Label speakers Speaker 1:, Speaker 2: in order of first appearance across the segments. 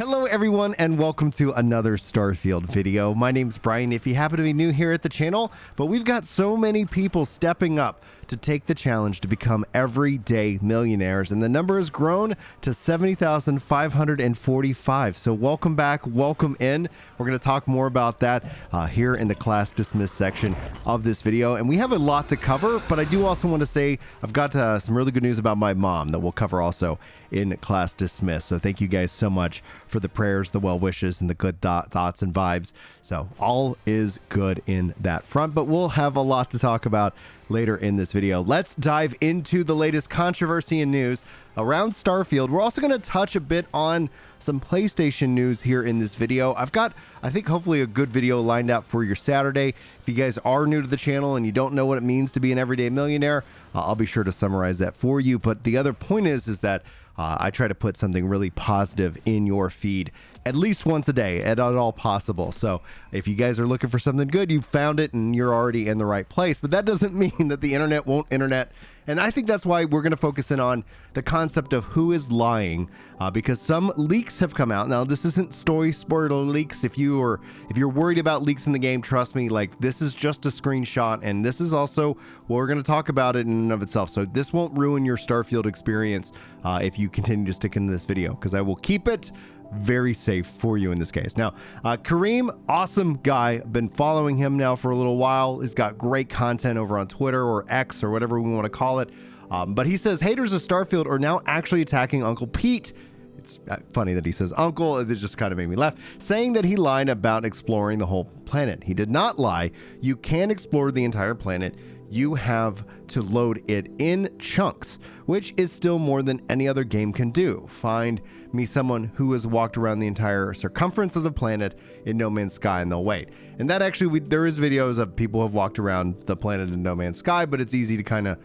Speaker 1: Hello everyone and welcome to another Starfield video. My name's Brian if you happen to be new here at the channel, but we've got so many people stepping up to take the challenge to become everyday millionaires, and the number has grown to 70,545. So welcome back, welcome in. We're going to talk more about that here in the class dismissed section of this video, and we have a lot to cover, but I do also want to say I've got some really good news about my mom that we'll cover also in class dismissed. So thank you guys so much for the prayers, the well wishes, and the good thoughts and vibes. So all is good in that front, but we'll have a lot to talk about later in this video. Let's dive into the latest controversy and news around Starfield. We're also going to touch a bit on some PlayStation news here in this video. I've got, I think, hopefully a good video lined up for your Saturday. If you guys are new to the channel and you don't know what it means to be an everyday millionaire, I'll be sure to summarize that for you. But the other point is that I try to put something really positive in your feed at least once a day at all possible. So if you guys are looking for something good, you found it and you're already in the right place. But that doesn't mean that the internet won't internet. And I think that's why we're going to focus in on the concept of who is lying, because some leaks have come out. Now, this isn't spoiler leaks. If you're worried about leaks in the game, trust me, like, this is just a screenshot, and this is also what we're going to talk about it in and of itself. So this won't ruin your Starfield experience if you continue to stick into this video, because I will keep it very safe for you in this case. Now, Kareem, awesome guy. Been following him now for a little while. He's got great content over on Twitter or X or whatever we want to call it. But he says haters of Starfield are now actually attacking Uncle Pete. It's funny that he says uncle. It just kind of made me laugh, saying that he lied about exploring the whole planet. He did not lie. You can explore the entire planet. You have to load it in chunks, which is still more than any other game can do. Find me someone who has walked around the entire circumference of the planet in No Man's Sky and they'll wait. And that actually, there is videos of people who have walked around the planet in No Man's Sky, but it's easy to kind of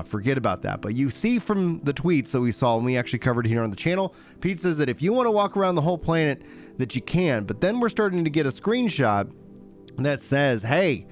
Speaker 1: forget about that. But you see from the tweets that we saw, and we actually covered here on the channel, Pete says that if you want to walk around the whole planet, that you can. But then we're starting to get a screenshot that says, hey,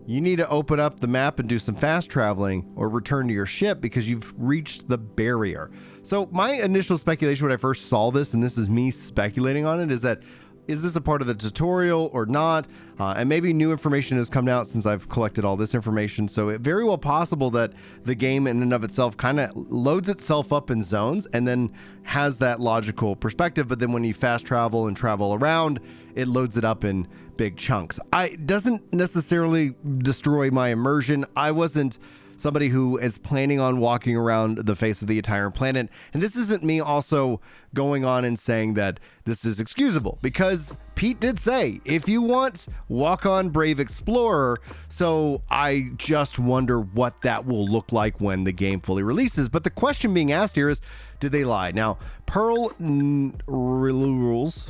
Speaker 1: you need to open up the map and do some fast traveling or return to your ship because you've reached the barrier. So my initial speculation when I first saw this, and this is me speculating on it, is that, is this a part of the tutorial or not? And maybe new information has come out since I've collected all this information. So it's very well possible that the game in and of itself kind of loads itself up in zones and then has that logical perspective. But then when you fast travel and travel around, it loads it up in big chunks. It doesn't necessarily destroy my immersion. I wasn't somebody who is planning on walking around the face of the entire planet. And this isn't me also going on and saying that this is excusable, because Pete did say, if you want, walk on Brave Explorer. So I just wonder what that will look like when the game fully releases. But the question being asked here is, did they lie? Now, Pearl rules,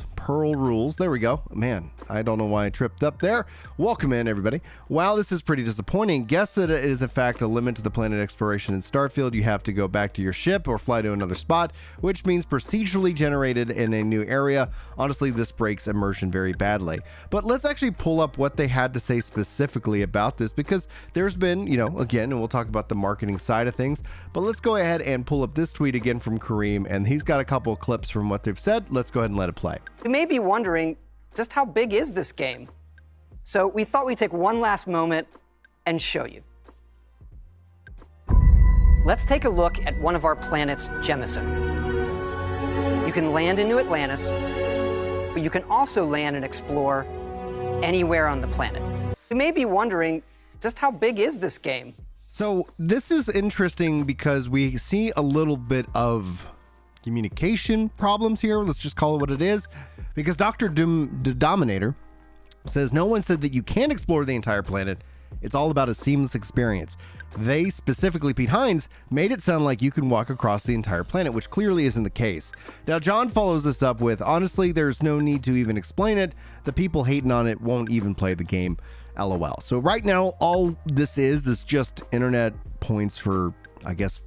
Speaker 1: there we go. Man, I don't know why I tripped up there. Welcome in, everybody. Wow, this is pretty disappointing. Guess that it is in fact a limit to the planet exploration in Starfield. You have to go back to your ship or fly to another spot, which means procedurally generated in a new area. Honestly, this breaks immersion very badly. But let's actually pull up what they had to say specifically about this, because there's been, again, and we'll talk about the marketing side of things, but let's go ahead and pull up this tweet again from Kareem, and he's got a couple of clips from what they've said. Let's go ahead and let it play.
Speaker 2: You may be wondering, just how big is this game? So we thought we'd take one last moment and show you. Let's take a look at one of our planets, Jemison. You can land into Atlantis, but you can also land and explore anywhere on the planet. You may be wondering, just how big is this game?
Speaker 1: So this is interesting because we see a little bit of communication problems here. Let's just call it what it is, because Dr. Dominator says no one said that you can't explore the entire planet. It's all about a seamless experience. They, specifically Pete Hines, made it sound like you can walk across the entire planet, which clearly isn't the case. Now, John follows this up with, honestly, there's no need to even explain it. The people hating on it won't even play the game, LOL. So right now, all this is just internet points for, I guess,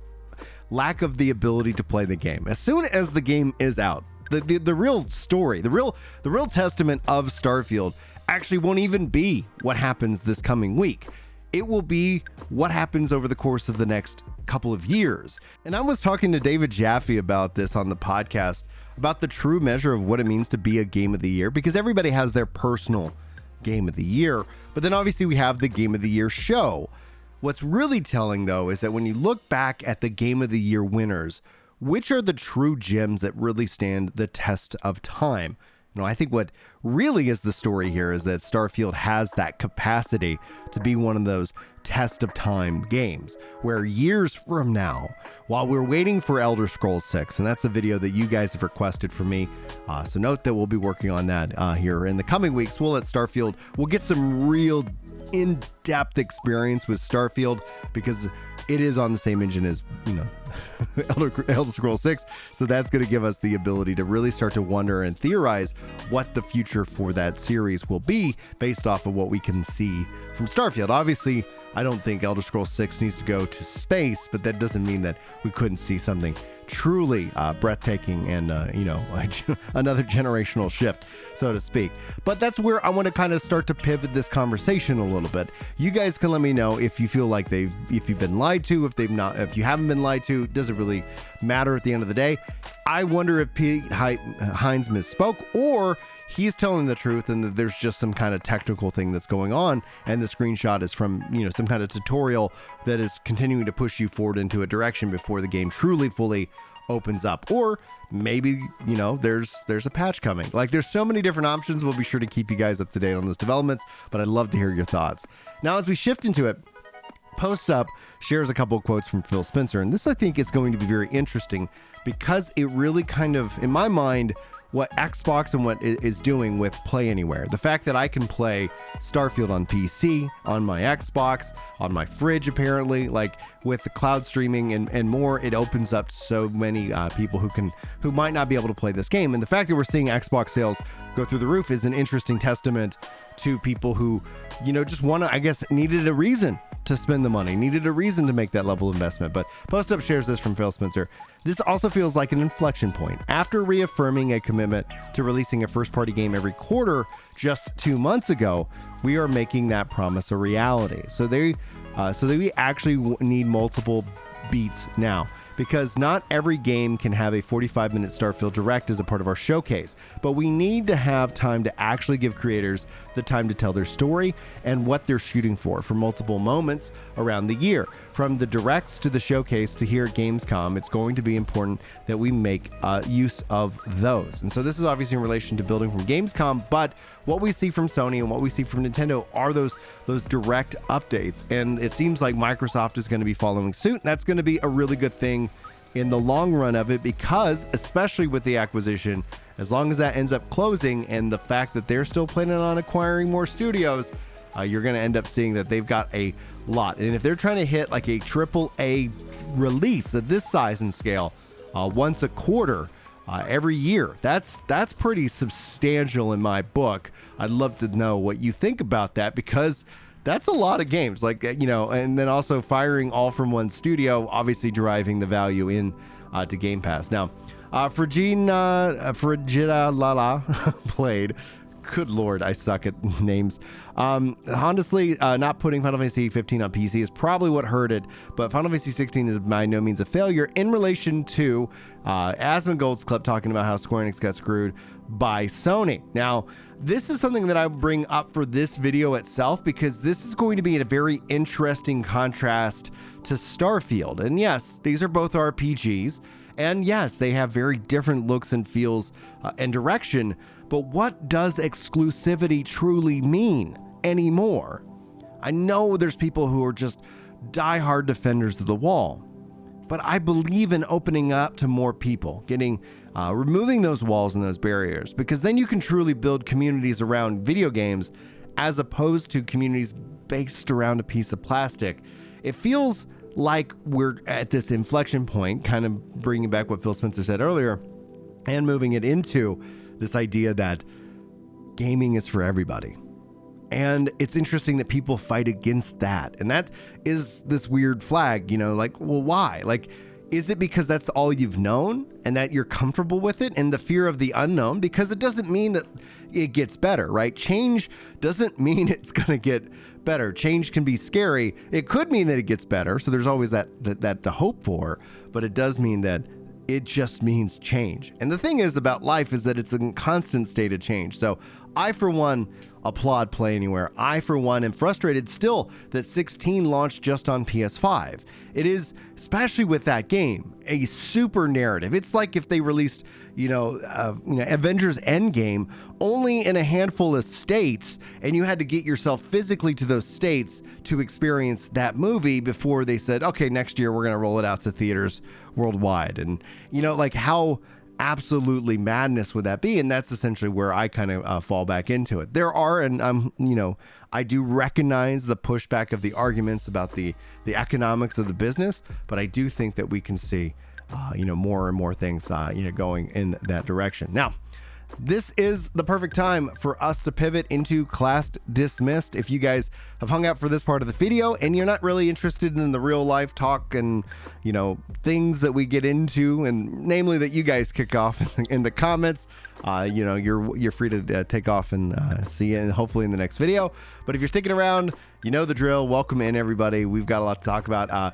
Speaker 1: lack of the ability to play the game. As soon as the game is out, the real story, the real testament of Starfield actually won't even be what happens this coming week. It will be what happens over the course of the next couple of years. And I was talking to David Jaffe about this on the podcast about the true measure of what it means to be a game of the year, because everybody has their personal game of the year. But then obviously we have the game of the year show. What's really telling, though, is that when you look back at the game of the year winners, which are the true gems that really stand the test of time? I think what really is the story here is that Starfield has that capacity to be one of those test of time games where years from now, while we're waiting for Elder Scrolls 6, and that's a video that you guys have requested for me, so note that we'll be working on that here in the coming weeks. We'll let Starfield, we'll get some real in-depth experience with Starfield, because it is on the same engine as, Elder Scrolls 6. So that's going to give us the ability to really start to wonder and theorize what the future for that series will be based off of what we can see from Starfield. Obviously, I don't think Elder Scrolls 6 needs to go to space, but that doesn't mean that we couldn't see something truly breathtaking and, another generational shift, so to speak. But that's where I want to kind of start to pivot this conversation a little bit. You guys can let me know if you feel like if you've been lied to, if you haven't been lied to. Does it really matter at the end of the day? I wonder if Pete Hines misspoke, or he's telling the truth and that there's just some kind of technical thing that's going on, and the screenshot is from, some kind of tutorial that is continuing to push you forward into a direction before the game truly fully opens up. Or maybe, there's a patch coming. Like, there's so many different options. We'll be sure to keep you guys up to date on those developments, but I'd love to hear your thoughts. Now, as we shift into it, Post Up shares a couple of quotes from Phil Spencer, and this I think is going to be very interesting because it really kind of, in my mind, what Xbox and what it is doing with Play Anywhere. The fact that I can play Starfield on PC, on my Xbox, on my fridge, apparently, like with the cloud streaming and more, it opens up so many people who might not be able to play this game. And the fact that we're seeing Xbox sales go through the roof is an interesting testament to people who, just needed a reason to spend the money, needed a reason to make that level of investment. But Post Up shares this from Phil Spencer. This also feels like an inflection point. After reaffirming a commitment to releasing a first-party game every quarter just 2 months ago, we are making that promise a reality. So we actually need multiple beats now, because not every game can have a 45-minute Starfield Direct as a part of our showcase, but we need to have time to actually give creators the time to tell their story and what they're shooting for multiple moments around the year. From the Directs to the showcase to here at Gamescom, it's going to be important that we make use of those. And so this is obviously in relation to building from Gamescom, but what we see from Sony and what we see from Nintendo are those direct updates. And it seems like Microsoft is going to be following suit. And that's going to be a really good thing in the long run of it, because especially with the acquisition, as long as that ends up closing and the fact that they're still planning on acquiring more studios, you're going to end up seeing that they've got a lot. And if they're trying to hit like a AAA release of this size and scale once a quarter, every year, that's pretty substantial in my book. I'd love to know what you think about that, because that's a lot of games, and then also firing all from one studio, obviously driving the value in to Game Pass. Now, Frigida Lala played. Good Lord, I suck at names. Honestly, not putting Final Fantasy 15 on PC is probably what hurt it, but Final Fantasy 16 is by no means a failure in relation to Asmongold's clip talking about how Square Enix got screwed by Sony. Now, this is something that I bring up for this video itself, because this is going to be a very interesting contrast to Starfield. And yes, these are both RPGs, and yes, they have very different looks and feels and direction, but what does exclusivity truly mean anymore? I know there's people who are just diehard defenders of the wall, but I believe in opening up to more people, removing those walls and those barriers, because then you can truly build communities around video games as opposed to communities based around a piece of plastic. It feels like we're at this inflection point, kind of bringing back what Phil Spencer said earlier and moving it into this idea that gaming is for everybody. And it's interesting that people fight against that. And that is this weird flag, well, why? Is it because that's all you've known and that you're comfortable with it, and the fear of the unknown? Because it doesn't mean that it gets better, right? Change doesn't mean it's going to get better. Change can be scary. It could mean that it gets better. So there's always that to hope for, but it does mean that it just means change. And the thing is about life is that it's a constant state of change. So I, for one, applaud Play Anywhere. I, for one, am frustrated still that 16 launched just on PS5. It is, especially with that game, a super narrative. It's like if they released, Avengers Endgame only in a handful of states, and you had to get yourself physically to those states to experience that movie before they said, okay, next year we're going to roll it out to theaters worldwide. And, how absolutely madness would that be? And that's essentially where I kind of fall back into it. There are, and I do recognize the pushback of the arguments about the economics of the business, but I do think that we can see, more and more things, going in that direction. Now, this is the perfect time for us to pivot into Class Dismissed. If you guys have hung out for this part of the video and you're not really interested in the real life talk and, things that we get into, and namely that you guys kick off in the comments, you're free to take off and see you hopefully in the next video. But if you're sticking around, you know the drill. Welcome in, everybody. We've got a lot to talk about.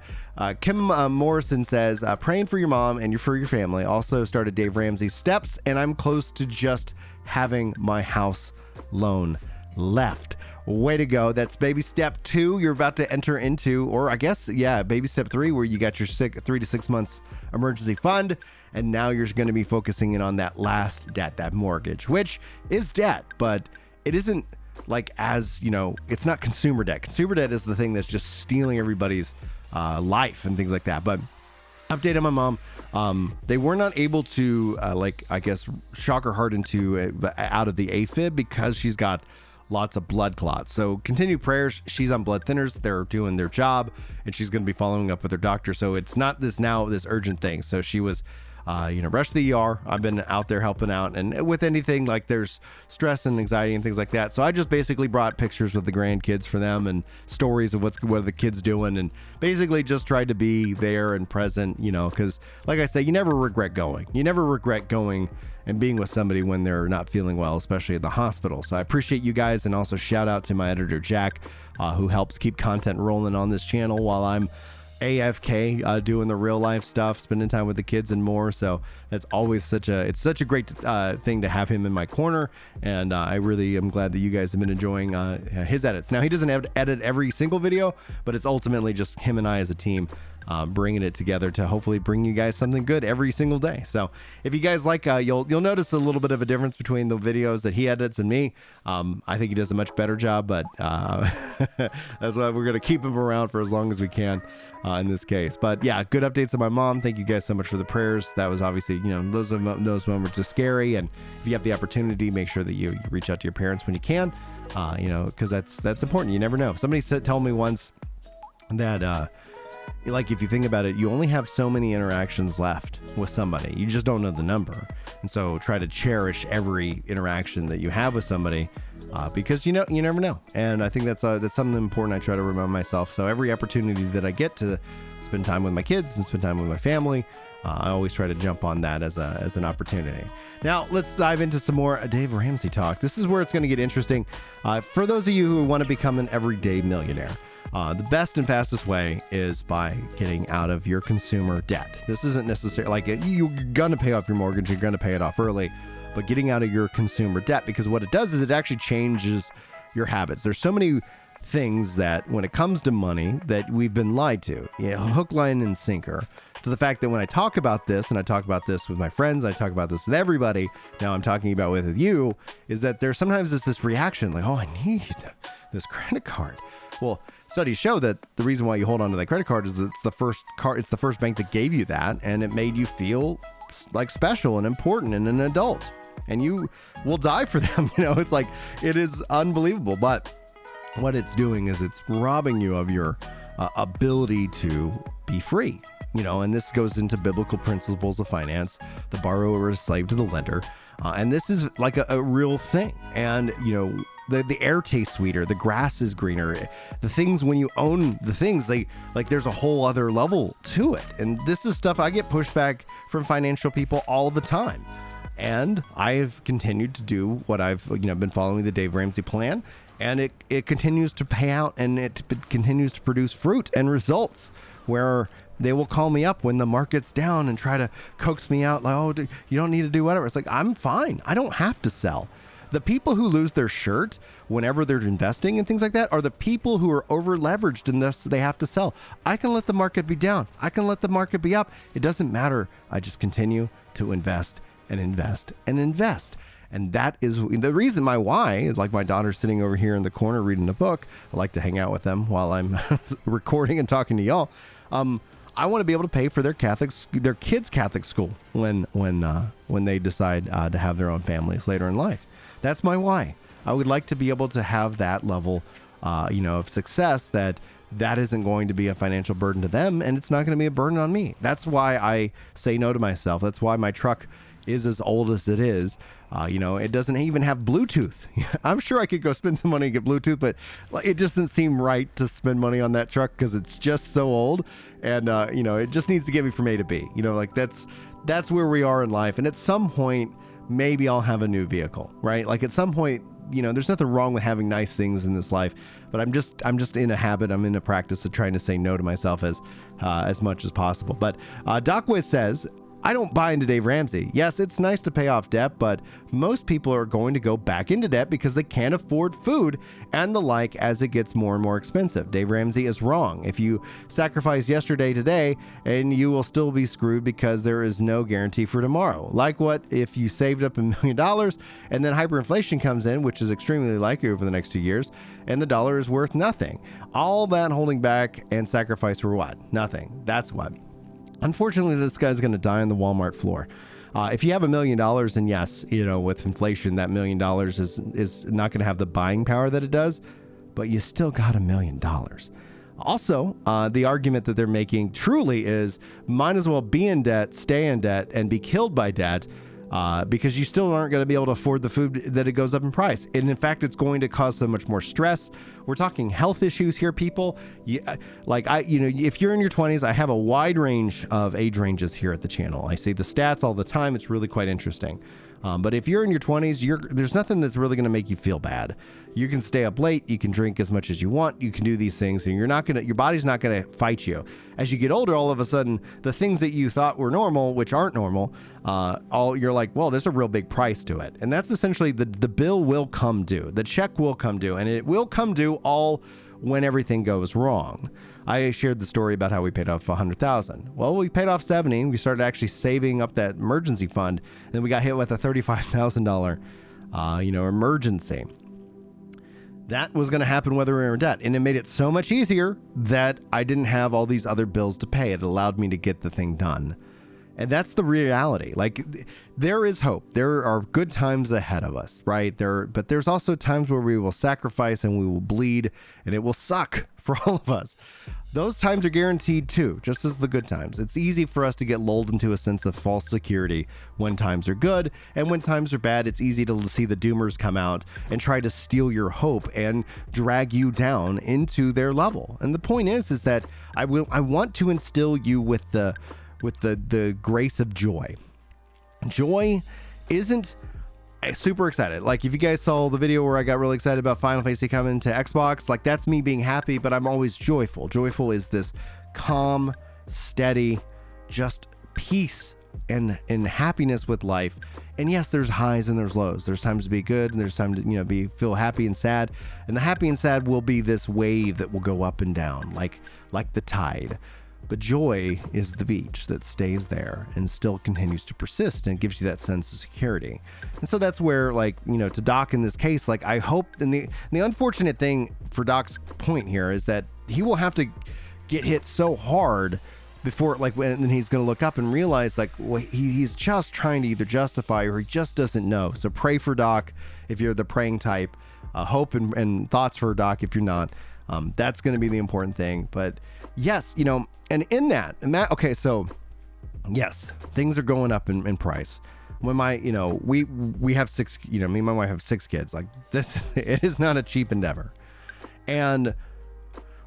Speaker 1: Kim Morrison says, praying for your mom and for your family. Also started Dave Ramsey's Steps, and I'm close to just having my house loan left. Way to go. That's baby step 2 you're about to enter into, or I guess, baby step 3, where you got your 3 to 6 months emergency fund, and now you're going to be focusing in on that last debt, that mortgage, which is debt, but it isn't it's not consumer debt. Consumer debt is the thing that's just stealing everybody's life and things like that. But update on my mom. They were not able to, shock her heart out of the AFib because she's got lots of blood clots. So continue prayers. She's on blood thinners. They're doing their job, and she's going to be following up with her doctor. So it's not this urgent thing. So she was, rushed to the ER. I've been out there helping out, and with anything like there's stress and anxiety and things like that. So I just basically brought pictures with the grandkids for them and stories of what are the kids doing, and basically just tried to be there and present, because like I say, you never regret going. You never regret going and being with somebody when they're not feeling well, especially at the hospital. So I appreciate you guys, and also shout out to my editor, Jack, who helps keep content rolling on this channel while I'm AFK, doing the real life stuff, spending time with the kids and more. So that's always such a great thing to have him in my corner, and I really am glad that you guys have been enjoying his edits. Now, he doesn't have to edit every single video, but it's ultimately just him and I as a team bringing it together to hopefully bring you guys something good every single day. So if you guys like, you'll notice a little bit of a difference between the videos that he edits and me. I think he does a much better job, but that's why we're going to keep him around for as long as we can in this case. But yeah, good updates on my mom. Thank you guys so much for the prayers. That was obviously, those moments are scary, and if you have the opportunity, make sure that you reach out to your parents when you can, because that's important. You never know. Somebody told me once that if you think about it, you only have so many interactions left with somebody. You just don't know the number. And so try to cherish every interaction that you have with somebody, because you never know. And I think that's something important I try to remind myself. So every opportunity that I get to spend time with my kids and spend time with my family, I always try to jump on that as an opportunity. Now, let's dive into some more Dave Ramsey talk. This is where it's going to get interesting. For those of you who want to become an everyday millionaire, the best and fastest way is by getting out of your consumer debt. This isn't necessarily you're going to pay off your mortgage, you're going to pay it off early, but getting out of your consumer debt, because what it does is it actually changes your habits. There's so many things that when it comes to money that we've been lied to, hook, line, and sinker, to the fact that when I talk about this, and I talk about this with my friends, I talk about this with everybody, now I'm talking about with you, is that there's sometimes this reaction like, oh, I need this credit card. Well, studies show that the reason why you hold on to that credit card is that it's the first bank that gave you that, and it made you feel like special and important and an adult, and you will die for them. It's like, it is unbelievable. But what it's doing is it's robbing you of your ability to be free, and this goes into biblical principles of finance. The borrower is slave to the lender, and this is like a real thing. And the air tastes sweeter, the grass is greener, the things, when you own the things, there's a whole other level to it. And this is stuff I get pushback from financial people all the time. And I've continued to do what I've been following the Dave Ramsey plan, and it continues to pay out, and it continues to produce fruit and results where They will call me up when the market's down and try to coax me out like, oh, you don't need to do whatever. It's like, I'm fine. I don't have to sell. The people who lose their shirt whenever they're investing and things like that are the people who are over leveraged and thus they have to sell. I can let the market be down. I can let the market be up. It doesn't matter. I just continue to invest and invest and invest. And that is the reason my why is, like, my daughter's sitting over here in the corner reading a book. I like to hang out with them while I'm recording and talking to y'all. I want to be able to pay for their kids' Catholic school when they decide to have their own families later in life. That's my why. I would like to be able to have that level, of success that isn't going to be a financial burden to them, and it's not going to be a burden on me. That's why I say no to myself. That's why my truck is as old as it is. It doesn't even have Bluetooth. I'm sure I could go spend some money and get Bluetooth, but it doesn't seem right to spend money on that truck because it's just so old. And, it just needs to get me from A to B. That's where we are in life. And at some point, maybe I'll have a new vehicle, right? Like at some point, there's nothing wrong with having nice things in this life, but I'm just in a habit. I'm in a practice of trying to say no to myself as much as possible. But Doc Wiz says, I don't buy into Dave Ramsey. Yes, it's nice to pay off debt, but most people are going to go back into debt because they can't afford food and the like as it gets more and more expensive. Dave Ramsey is wrong. If you sacrifice yesterday today, and you will still be screwed because there is no guarantee for tomorrow. Like what if you saved up $1 million and then hyperinflation comes in, which is extremely likely over the next 2 years, and the dollar is worth nothing. All that holding back and sacrifice for what? Nothing. That's what. Unfortunately, this guy's going to die on the Walmart floor. If you have $1 million, then yes, with inflation, that $1 million is not going to have the buying power that it does, but you still got $1 million. Also, the argument that they're making truly is might as well be in debt, stay in debt, and be killed by debt. Because you still aren't going to be able to afford the food that it goes up in price. And in fact, it's going to cause so much more stress. We're talking health issues here, people. If you're in your 20s, I have a wide range of age ranges here at the channel. I see the stats all the time. It's really quite interesting. But if you're in your 20s, there's nothing that's really going to make you feel bad. You can stay up late. You can drink as much as you want. You can do these things, and your body's not going to fight you. As you get older, all of a sudden, the things that you thought were normal, which aren't normal, you're like, well, there's a real big price to it. And that's essentially the bill will come due. The check will come due, and it will come due all when everything goes wrong. I shared the story about how we paid off $100,000. Well, we paid off $70,000. We started actually saving up that emergency fund, and then we got hit with a $35,000, emergency. That was going to happen whether we were in debt, and it made it so much easier that I didn't have all these other bills to pay. It allowed me to get the thing done. And that's the reality. Like, there is hope. There are good times ahead of us, right? But there's also times where we will sacrifice and we will bleed, and it will suck for all of us. Those times are guaranteed too, just as the good times. It's easy for us to get lulled into a sense of false security when times are good, and when times are bad, it's easy to see the doomers come out and try to steal your hope and drag you down into their level. And the point is that I want to instill you with the grace of joy. Joy isn't super excited. Like, if you guys saw the video where I got really excited about Final Fantasy coming to Xbox, like, that's me being happy, but I'm always joyful. Joyful is this calm, steady, just peace and happiness with life. And yes, there's highs and there's lows. There's times to be good and there's time to feel happy and sad. And the happy and sad will be this wave that will go up and down like the tide. But joy is the beach that stays there and still continues to persist and gives you that sense of security. And so that's where, to Doc in this case, I hope, and the unfortunate thing for Doc's point here is that he will have to get hit so hard before, when he's going to look up and realize, he's just trying to either justify or he just doesn't know. So pray for Doc if you're the praying type. Hope and thoughts for Doc if you're not. That's going to be the important thing. But yes, and in that, okay, so yes, things are going up in price. When we have six, me and my wife have 6 kids. Like, this, it is not a cheap endeavor. And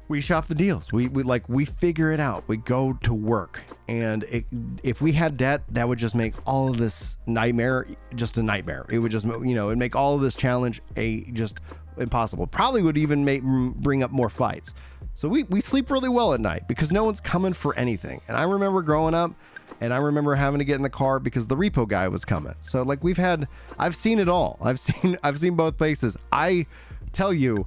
Speaker 1: we shop the deals. We figure it out. We go to work. And if we had debt, that would just make all of this nightmare just a nightmare. It would just, it'd make all of this challenge a just impossible. Probably would even bring up more fights. So we sleep really well at night because no one's coming for anything. And I remember growing up, and I remember having to get in the car because the repo guy was coming. So like I've seen it all. I've seen both places. I tell you,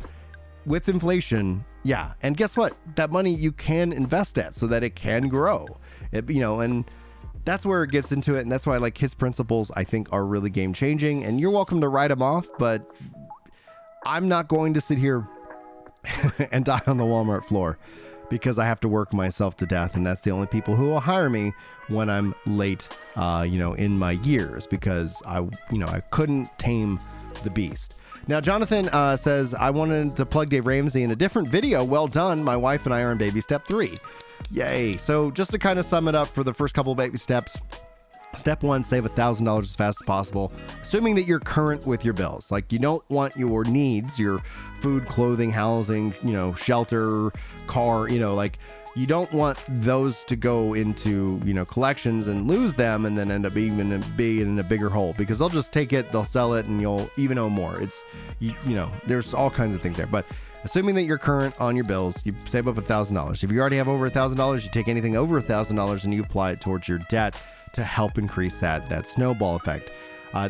Speaker 1: with inflation, yeah. And guess what? That money you can invest at so that it can grow. And that's where it gets into it. And that's why like his principles, I think, are really game changing. And you're welcome to write them off, but I'm not going to sit here and die on the Walmart floor because I have to work myself to death. And that's the only people who will hire me when I'm late, in my years, because I couldn't tame the beast. Now, Jonathan says, I wanted to plug Dave Ramsey in a different video. Well done. My wife and I are in baby step 3. Yay. So just to kind of sum it up for the first couple of baby steps, step 1, save $1,000 as fast as possible, assuming that you're current with your bills. Like you don't want your needs, your food, clothing, housing, shelter, car, like you don't want those to go into, collections and lose them and then end up being in a bigger hole because they'll just take it, they'll sell it, and you'll even owe more. It's, there's all kinds of things there. But assuming that you're current on your bills, you save up $1,000. If you already have over $1,000, you take anything over $1,000 and you apply it towards your debt to help increase that snowball effect.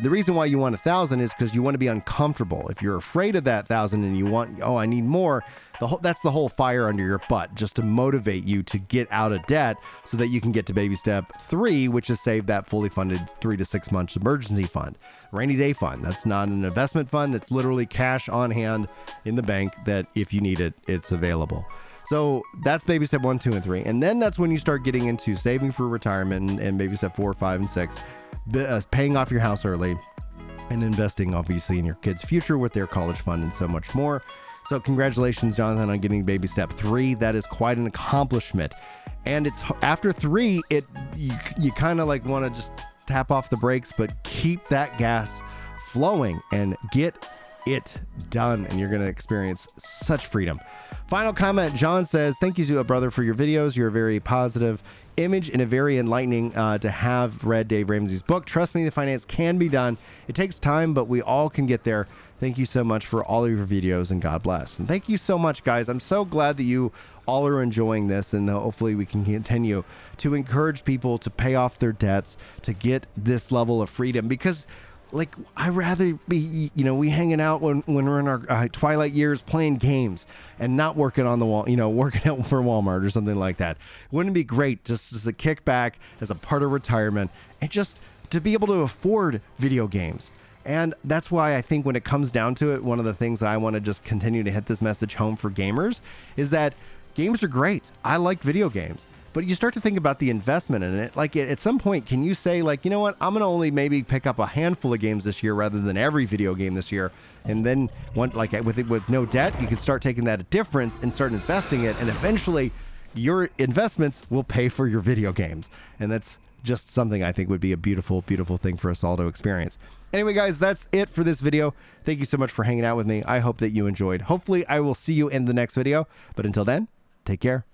Speaker 1: The reason why you want 1,000 is because you want to be uncomfortable. If you're afraid of that 1,000 and you want, I need more, that's the whole fire under your butt, just to motivate you to get out of debt so that you can get to baby step 3, which is save that fully funded 3 to 6 months emergency fund, rainy day fund. That's not an investment fund. That's literally cash on hand in the bank that if you need it, it's available. So that's baby step 1, 2, and 3. And then that's when you start getting into saving for retirement and baby step 4, 5, and 6, paying off your house early and investing obviously in your kids' future with their college fund and so much more. So congratulations, Jonathan, on getting baby step 3. That is quite an accomplishment. And it's after 3, you kind of like want to just tap off the brakes, but keep that gas flowing and get it done, and you're going to experience such freedom. Final comment, John says, thank you, brother, for your videos. You're a very positive image and a very enlightening to have read Dave Ramsey's book. Trust me, the finance can be done. It takes time, but we all can get there. Thank you so much for all of your videos, and God bless. And thank you so much, guys. I'm so glad that you all are enjoying this, and hopefully we can continue to encourage people to pay off their debts, to get this level of freedom, because like I'd rather be, we hanging out when we're in our twilight years playing games and not working on the wall, working out for Walmart or something like that. Wouldn't it be great just as a kickback, as a part of retirement, and just to be able to afford video games? And that's why I think when it comes down to it, one of the things that I want to just continue to hit this message home for gamers is that games are great. I like video games. But you start to think about the investment in it. Like at some point, can you say like, you know what, I'm going to only maybe pick up a handful of games this year rather than every video game this year. And then with no debt, you can start taking that difference and start investing it. And eventually your investments will pay for your video games. And that's just something I think would be a beautiful, beautiful thing for us all to experience. Anyway, guys, that's it for this video. Thank you so much for hanging out with me. I hope that you enjoyed. Hopefully I will see you in the next video. But until then, take care.